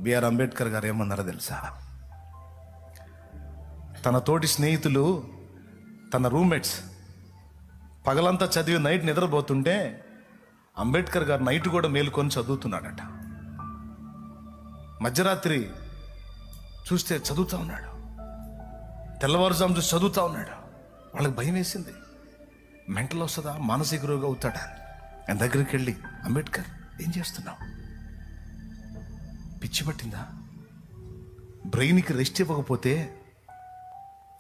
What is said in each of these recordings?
BR Ambedkar గారు ఏమన్నారో తెలుసా? తన తోటి స్నేహితులు, తన రూమ్మేట్స్ పగలంతా చదివి నైట్ నిద్రపోతుంటే అంబేద్కర్ గారు నైట్ కూడా మేలుకొని చదువుతున్నాడట. మధ్యరాత్రి చూస్తే చదువుతూ ఉన్నాడు, తెల్లవారుజాము చూసి చదువుతూ ఉన్నాడు. వాళ్ళకి భయం వేసింది, మెంటల్ వస్తుందా, మానసిక రోగి అవుతాడా. ఆయన దగ్గరికి వెళ్ళి, అంబేద్కర్ ఏం చేస్తున్నావు, పిచ్చి పట్టిందా, బ్రెయిన్కి రెస్ట్ ఇవ్వకపోతే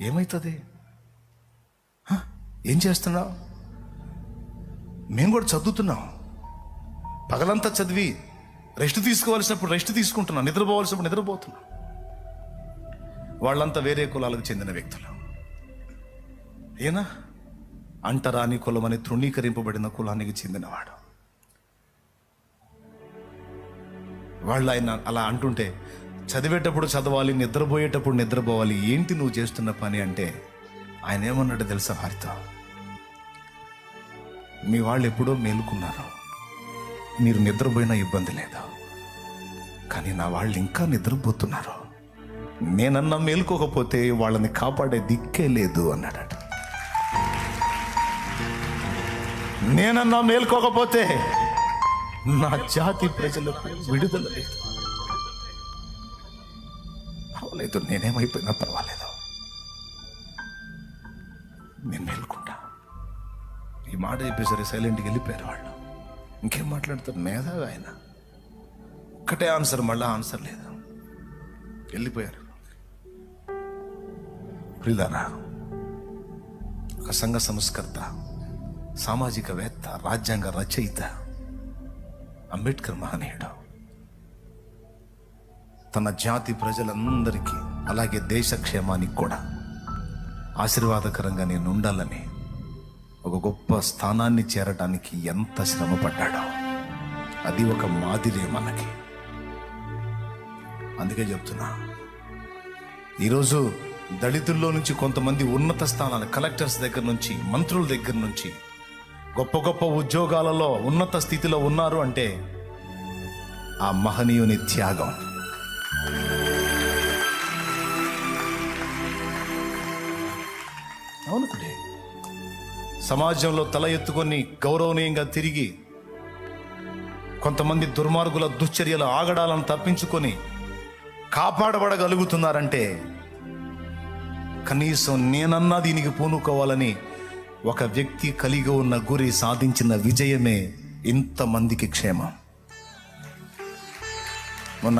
ఏమవుతుంది, ఏం చేస్తున్నావు, మేము కూడా చదువుతున్నాం, పగలంతా చదివి రెస్ట్ తీసుకోవాల్సినప్పుడు రెస్ట్ తీసుకుంటున్నాం, నిద్రపోవాల్సినప్పుడు నిద్రపోతున్నాం. వాళ్ళంతా వేరే కులాలకు చెందిన వ్యక్తులు. ఈయన అంటరాని కులం అని తృణీకరింపబడిన కులానికి చెందినవాడు. వాళ్ళు ఆయన అలా అంటుంటే, చదివేటప్పుడు చదవాలి, నిద్రపోయేటప్పుడు నిద్రపోవాలి, ఏంటి నువ్వు చేస్తున్న పని అంటే, ఆయన ఏమన్నాడు తెలుసా వారితో? మీ వాళ్ళు ఎప్పుడో మేలుకున్నారు, మీరు నిద్రపోయినా ఇబ్బంది లేదు, కానీ నా వాళ్ళు ఇంకా నిద్రపోతున్నారు, నేనన్నా మేలుకోకపోతే వాళ్ళని కాపాడే దిక్కే లేదు అన్నాడట. నేనన్నా మేలుకోకపోతే నా జాతి ప్రజలకు విడుదల లేదు. పర్వాలేదు, నేనేమైపోయినా పర్వాలేదు, నేను మేలుకుంటా. ఈ మాట చెప్పేసరి సైలెంట్కి వెళ్ళిపోయారు వాళ్ళు. ఇంకేం మాట్లాడతారు, మేధావి ఆయన. ఒక్కటే ఆన్సర్, మళ్ళీ ఆన్సర్ లేదు, వెళ్ళిపోయారు. ప్రియులారా, ఒక సంఘ సంస్కర్త, సామాజికవేత్త, రాజ్యాంగ రచయిత అంబేద్కర్ మహనీయుడు. తన జాతి ప్రజలందరికీ, అలాగే దేశ క్షేమానికి కూడా ఆశీర్వాదకరంగా నేను ఉండాలని ఒక గొప్ప స్థానాన్ని చేరడానికి ఎంత శ్రమ పడ్డాడో అది ఒక మాదిరే మనకి. అందుకే చెప్తున్నా, ఈరోజు దళితుల్లో నుంచి కొంతమంది ఉన్నత స్థానాలు, కలెక్టర్స్ దగ్గర నుంచి, మంత్రుల దగ్గర నుంచి, గొప్ప గొప్ప ఉద్యోగాలలో ఉన్నత స్థితిలో ఉన్నారు అంటే ఆ మహనీయుని త్యాగం. అవునుకుంటే సమాజంలో తల ఎత్తుకొని గౌరవనీయంగా తిరిగి, కొంతమంది దుర్మార్గుల దుశ్చర్యల ఆగడాలను తప్పించుకొని కాపాడబడగలుగుతున్నారంటే కనీసం నేనన్నా దీనికి పూనుకోవాలని ఒక వ్యక్తి కలిగి ఉన్న గురి సాధించిన విజయమే ఇంతమందికి క్షేమం. మొన్న